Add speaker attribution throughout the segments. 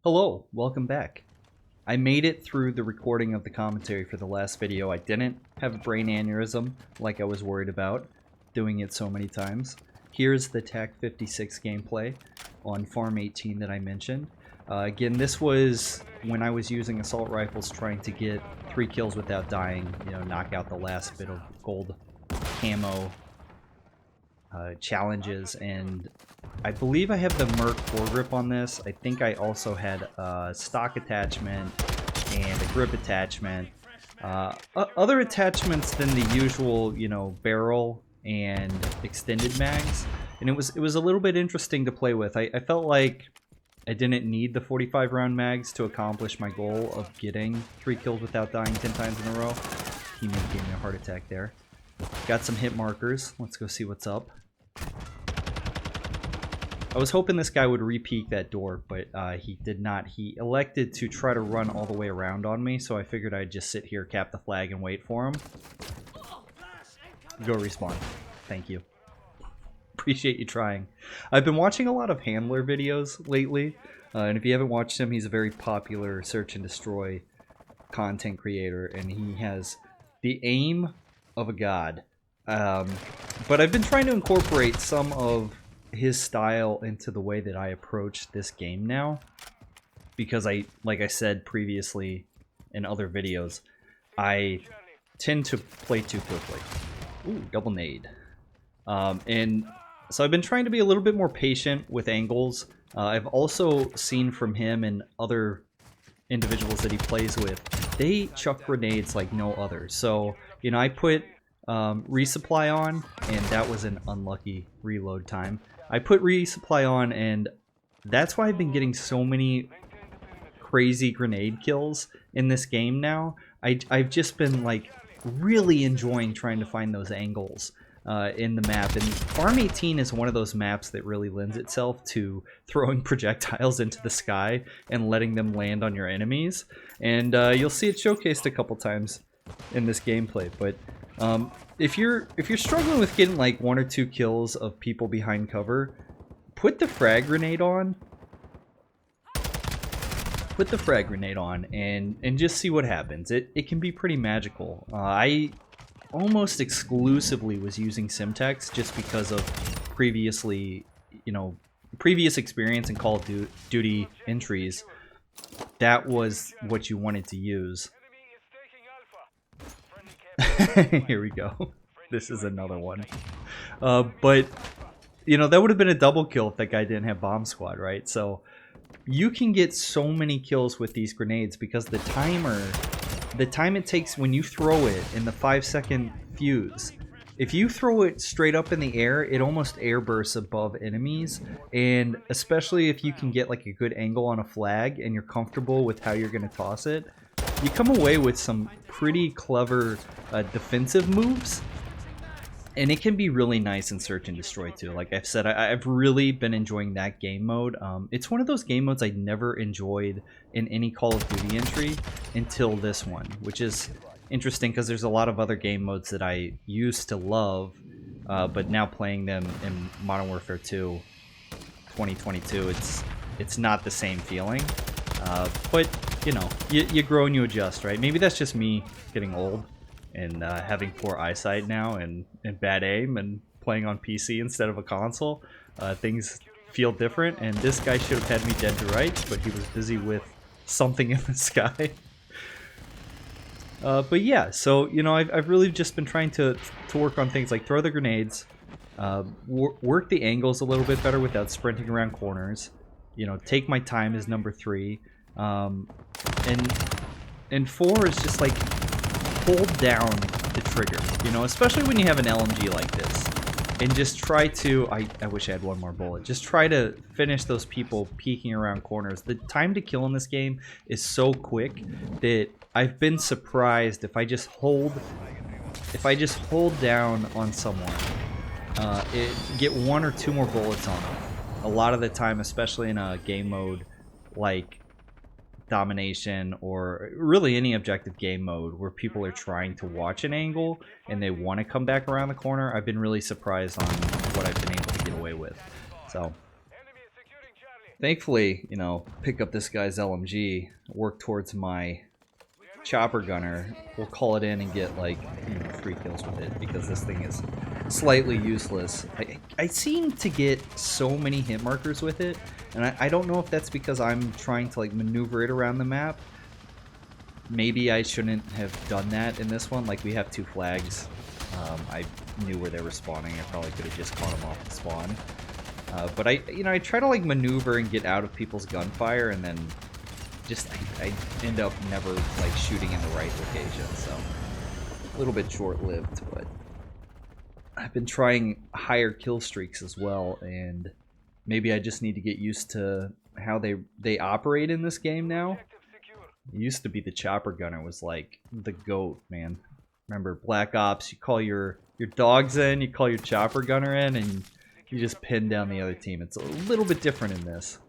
Speaker 1: Hello, welcome back. I made it through the recording of the commentary for the last video. I didn't have a brain aneurysm like I was worried about, doing it so many times. Here's the TAQ-56 gameplay on Farm 18 that I mentioned. Again, this was when I was using assault rifles trying to get 3 kills without dying, knock out the last bit of gold camo challenges, and I believe I have the Merc foregrip on this. I think I also had a stock attachment and a grip attachment. Other attachments than the usual, barrel and extended mags. And it was a little bit interesting to play with. I felt like I didn't need the 45 round mags to accomplish my goal of getting 3 kills without dying 10 times in a row. Teammate gave me a heart attack there. Got some hit markers. Let's go see what's up. I was hoping this guy would re-peek that door, but he did not. He elected to try to run all the way around on me, so I figured I'd just sit here, cap the flag, and wait for him. Go respawn. Thank you. Appreciate you trying. I've been watching a lot of handler videos lately, and if you haven't watched him, he's a very popular search and destroy content creator, and he has the aim of a god. But I've been trying to incorporate some of his style into the way that I approach this game now, because like I said previously in other videos, I tend to play too quickly. Ooh, double nade. And so I've been trying to be a little bit more patient with angles. I've also seen from him and other individuals that he plays with, they chuck grenades like no other. So, I put resupply on, and that was an unlucky reload time. I put resupply on, and that's why I've been getting so many crazy grenade kills in this game now. I've just been like really enjoying trying to find those angles in the map, and Farm 18 is one of those maps that really lends itself to throwing projectiles into the sky and letting them land on your enemies, and you'll see it showcased a couple times in this gameplay. But if you're struggling with getting like 1 or 2 kills of people behind cover, put the frag grenade on. Put the frag grenade on and just see what happens. It can be pretty magical. I almost exclusively was using Simtex just because of previous experience in Call of Duty entries. That was what you wanted to use. Here we go. This is another one. But, that would have been a double kill if that guy didn't have bomb squad, right? So, you can get so many kills with these grenades because the time it takes when you throw it in the 5-second fuse, if you throw it straight up in the air, it almost airbursts above enemies. And especially if you can get like a good angle on a flag and you're comfortable with how you're going to toss it, you come away with some pretty clever defensive moves, and it can be really nice in search and destroy too. Like I've said, I've really been enjoying that game mode. It's one of those game modes I never enjoyed in any Call of Duty entry until this one, which is interesting because there's a lot of other game modes that I used to love, but now playing them in Modern Warfare 2 2022, it's not the same feeling. But you grow and you adjust, right? Maybe that's just me getting old and having poor eyesight now and bad aim and playing on PC instead of a console. Things feel different, and this guy should have had me dead to rights, but he was busy with something in the sky. But yeah, so I've really just been trying to work on things like throw the grenades, work the angles a little bit better without sprinting around corners. Take my time is number 3. And 4 is just like hold down the trigger, especially when you have an LMG like this, and just try to, I wish I had one more bullet, just try to finish those people peeking around corners. The time to kill in this game is so quick that I've been surprised if I just hold down on someone, get 1 or 2 more bullets on them. A lot of the time, especially in a game mode like Domination or really any objective game mode where people are trying to watch an angle and they want to come back around the corner, I've been really surprised on what I've been able to get away with. So Thankfully, you know, pick up this guy's LMG, work towards my chopper gunner. We'll call it in and get like, you know, 3 kills with it because this thing is slightly useless. I seem to get so many hit markers with it, and I don't know if that's because I'm trying to like maneuver it around the map. Maybe I shouldn't have done that in this one. Like, we have 2 flags. I knew where they were spawning. I probably could have just caught them off the spawn. But I try to like maneuver and get out of people's gunfire, and then just I end up never like shooting in the right location. So a little bit short-lived, but I've been trying higher kill streaks as well, and maybe I just need to get used to how they operate in this game now. It used to be the chopper gunner was like the GOAT, man. Remember Black Ops, you call your dogs in, you call your chopper gunner in, and you just pin down the other team. It's a little bit different in this.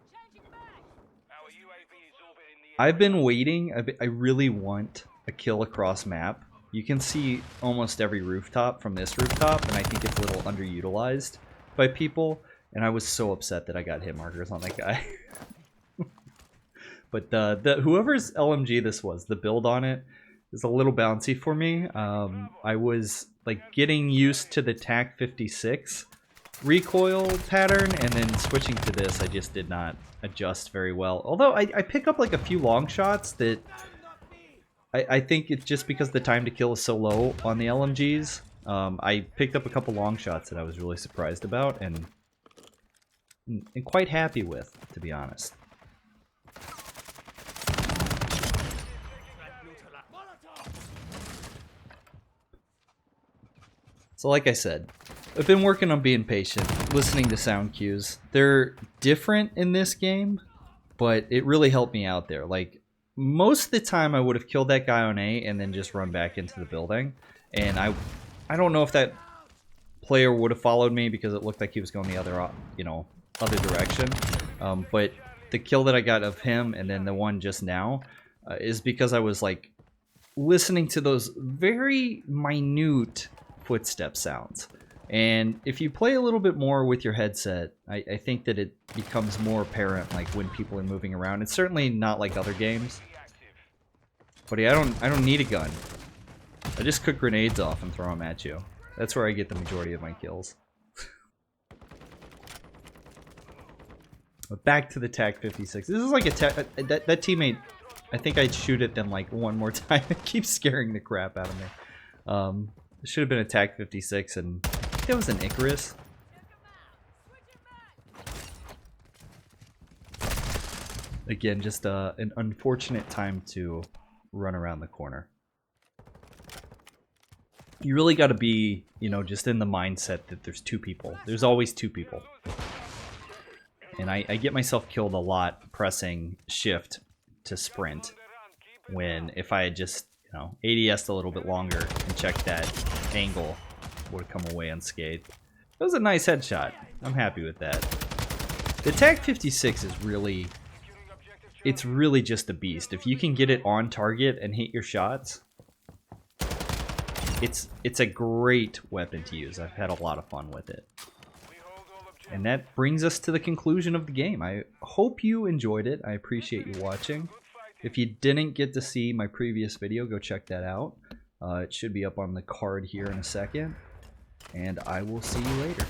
Speaker 1: I've been waiting. I really want a kill across map. You can see almost every rooftop from this rooftop, and I think it's a little underutilized by people. And I was so upset that I got hit markers on that guy. But whoever's LMG this was, the build on it is a little bouncy for me. I was like getting used to the TAQ-56 recoil pattern, and then switching to this, I just did not adjust very well. Although I pick up like a few long shots that I think it's just because the time to kill is so low on the LMGs. I picked up a couple long shots that I was really surprised about and quite happy with, to be honest. So like I said, I've been working on being patient, listening to sound cues. They're different in this game, but it really helped me out there. Like, most of the time I would have killed that guy on A and then just run back into the building. And I don't know if that player would have followed me because it looked like he was going the other, other direction. But the kill that I got of him and then the one just now is because I was like listening to those very minute footstep sounds. And if you play a little bit more with your headset, I think that it becomes more apparent, like when people are moving around. It's certainly not like other games. But yeah, I don't need a gun. I just cook grenades off and throw them at you. That's where I get the majority of my kills. But back to the TAQ-56. This is like that teammate. I think I'd shoot at them like one more time. It keeps scaring the crap out of me. It should have been a TAQ-56, and I think it was an Icarus. Again, just an unfortunate time to run around the corner. You really got to be, just in the mindset that there's 2 people. There's always 2 people. And I get myself killed a lot pressing shift to sprint, when if I had just, ADS'd a little bit longer and checked that angle, would have come away unscathed. That was a nice headshot. I'm happy with that. The TAQ-56 is really, it's really just a beast. If you can get it on target and hit your shots, it's a great weapon to use. I've had a lot of fun with it. And that brings us to the conclusion of the game. I hope you enjoyed it. I appreciate you watching. If you didn't get to see my previous video, go check that out. It should be up on the card here in a second. And I will see you later.